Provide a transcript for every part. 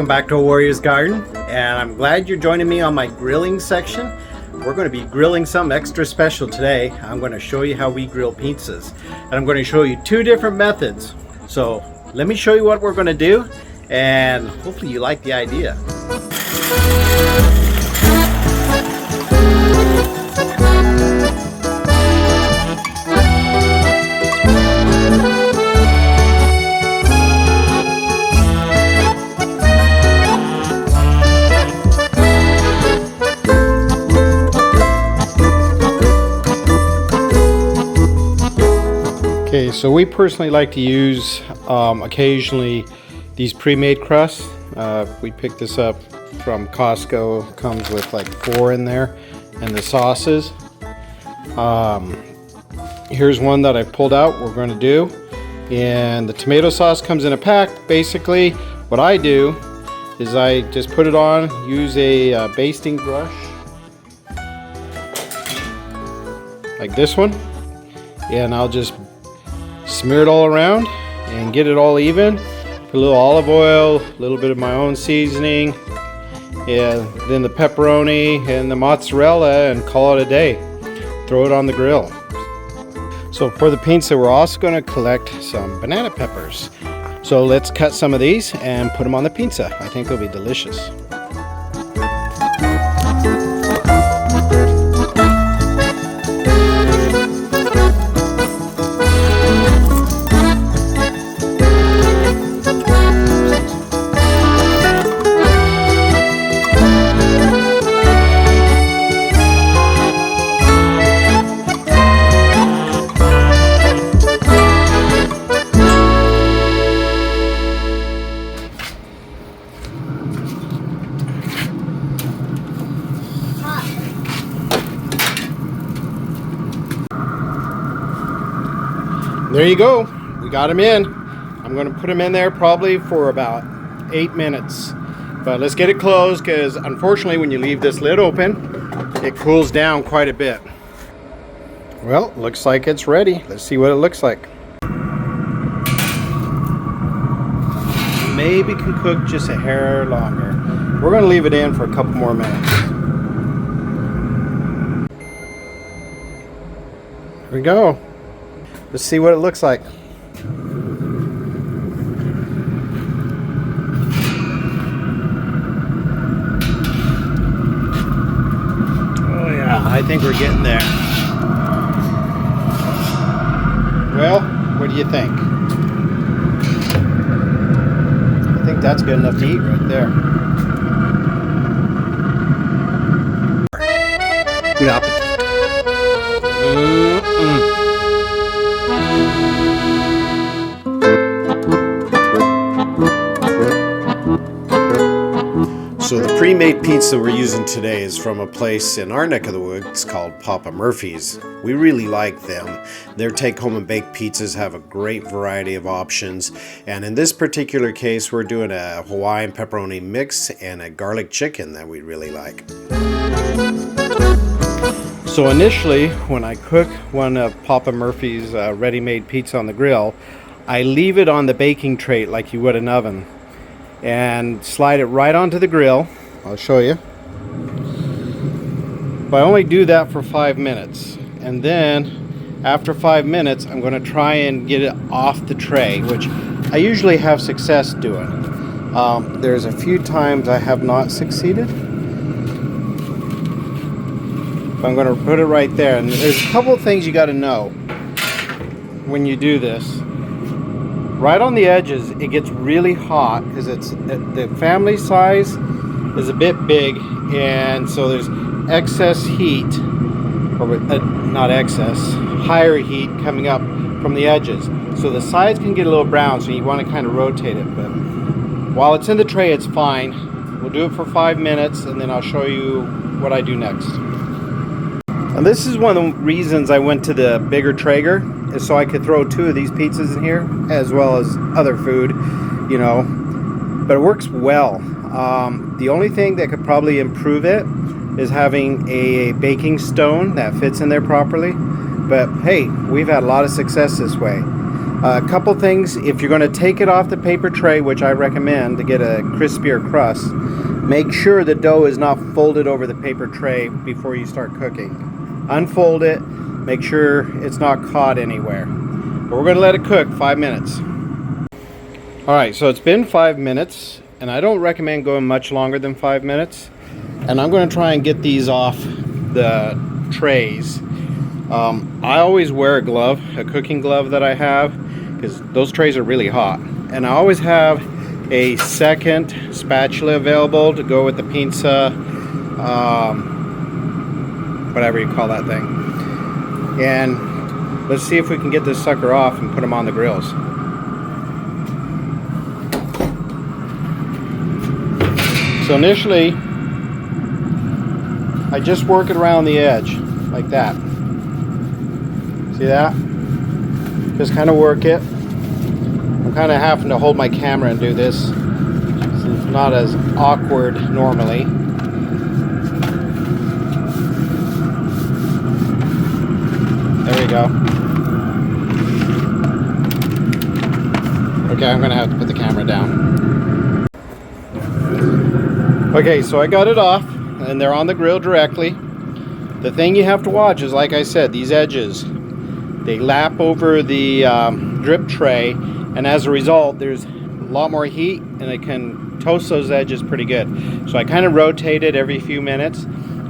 Welcome back to A Warrior's Garden, and I'm glad you're joining me on my grilling section. We're going to be grilling something extra special today. I'm going to show you how we grill pizzas, and I'm going to show you two different methods. So let me show you what we're going to do, and hopefully you like the idea. Okay, so we personally like to use occasionally these pre-made crusts. We picked this up from Costco. Comes with like 4 in there, and the sauces. Here's one that I pulled out. We're going to do, and the tomato sauce comes in a pack. Basically, what I do is I just put it on, use a basting brush like this one, and I'll just smear it all around and get it all even. Put a little olive oil, a little bit of my own seasoning, and then the pepperoni and the mozzarella, and call it a day. Throw it on the grill. So for the pizza, we're also going to collect some banana peppers. So let's cut some of these and put them on the pizza. I think they'll be delicious. There you go. We got them in. I'm going to put them in there probably for about 8 minutes. But let's get it closed, because unfortunately when you leave this lid open, it cools down quite a bit. Well, looks like it's ready. Let's see what it looks like. Maybe can cook just a hair longer. We're going to leave it in for a couple more minutes. Here we go. Let's see what it looks like. Oh yeah, I think we're getting there. Well, what do you think? I think that's good enough to eat right there. Good appetite. So the pre-made pizza we're using today is from a place in our neck of the woods called Papa Murphy's. We really like them. Their take-home and bake pizzas have a great variety of options, and in this particular case we're doing a Hawaiian pepperoni mix and a garlic chicken that we really like. So initially, when I cook one of Papa Murphy's ready-made pizza on the grill, I leave it on the baking tray like you would an oven, and slide it right onto the grill. I'll show you. But I only do that for 5 minutes, and then after 5 minutes I'm going to try and get it off the tray, which I usually have success doing. There's a few times I have not succeeded, but I'm going to put it right there. And there's a couple of things you got to know when you do this. Right on the edges, it gets really hot because it's the family size is a bit big, and so there's excess heat, or not excess, higher heat coming up from the edges. So the sides can get a little brown, so you want to kind of rotate it. But while it's in the tray, it's fine. We'll do it for 5 minutes, and then I'll show you what I do next. And this is one of the reasons I went to the bigger Traeger, is so I could throw 2 of these pizzas in here, as well as other food, you know. But it works well. The only thing that could probably improve it is having a baking stone that fits in there properly. But hey, we've had a lot of success this way. A couple things, if you're going to take it off the paper tray, which I recommend to get a crispier crust, make sure the dough is not folded over the paper tray before you start cooking. Unfold it, make sure it's not caught anywhere. But we're going to let it cook 5 minutes. Alright, so it's been 5 minutes, and I don't recommend going much longer than 5 minutes. And I'm going to try and get these off the trays. I always wear a glove, a cooking glove that I have, because those trays are really hot. And I always have a second spatula available to go with the pizza, whatever you call that thing. And let's see if we can get this sucker off and put them on the grills. So initially, I just work it around the edge, like that. See that? Just kind of work it. I'm kind of having to hold my camera and do this, so it's not as awkward normally. There we go. Okay, I'm gonna have to put the camera down. Okay, so I got it off, and they're on the grill directly. The thing you have to watch is, like I said, these edges. They lap over the drip tray, and as a result, there's a lot more heat, and it can toast those edges pretty good. So I kind of rotate it every few minutes.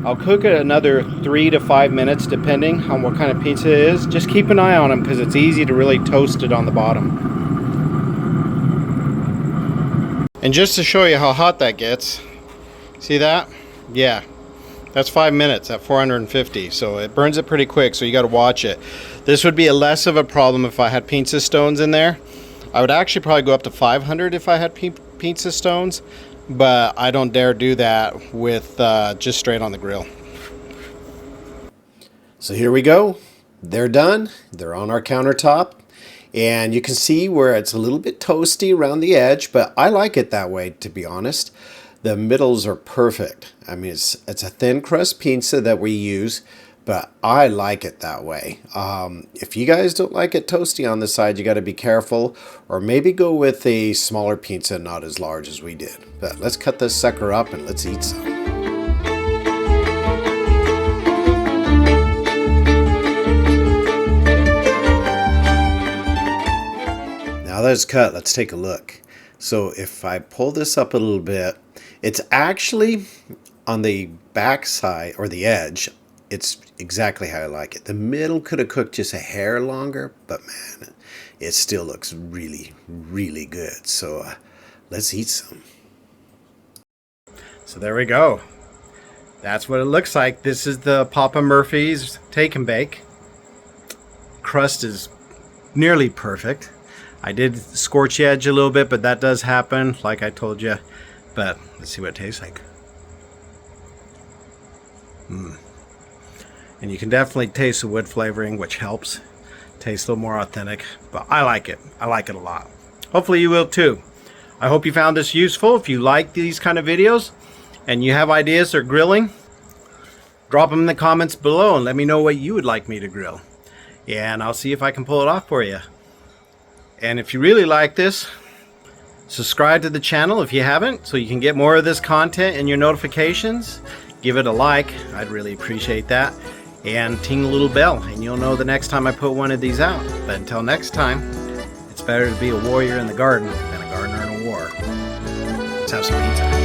I'll cook it another 3 to 5 minutes, depending on what kind of pizza it is. Just keep an eye on them, because it's easy to really toast it on the bottom. And just to show you how hot that gets, see that? Yeah. That's 5 minutes at 450, so it burns it pretty quick, so you got to watch it. This would be less of a problem if I had pizza stones in there. I would actually probably go up to 500 if I had pizza stones, but I don't dare do that with just straight on the grill. So here we go. They're done. They're on our countertop. And you can see where it's a little bit toasty around the edge, but I like it that way, to be honest. The middles are perfect. I mean, it's a thin crust pizza that we use, but I like it that way. If you guys don't like it toasty on the side, you got to be careful, or maybe go with a smaller pizza, not as large as we did. But let's cut this sucker up and let's eat some. Now that it's cut, let's take a look. So if I pull this up a little bit, it's actually on the back side, or the edge, it's exactly how I like it. The middle could have cooked just a hair longer, but man, it still looks really, really good. So let's eat some. So there we go. That's what it looks like. This is the Papa Murphy's Take-n-Bake. Crust is nearly perfect. I did scorch the edge a little bit, but that does happen, like I told you. But let's see what it tastes like. And you can definitely taste the wood flavoring, which helps. Tastes a little more authentic, but I like it. I like it a lot. Hopefully you will too. I hope you found this useful. If you like these kind of videos and you have ideas for grilling, drop them in the comments below and let me know what you would like me to grill. And I'll see if I can pull it off for you. And if you really like this, subscribe to the channel if you haven't, so you can get more of this content in your notifications. Give it a like, I'd really appreciate that. And ting the little bell, and you'll know the next time I put one of these out. But until next time, it's better to be a warrior in the garden than a gardener in a war. Let's have some pizza.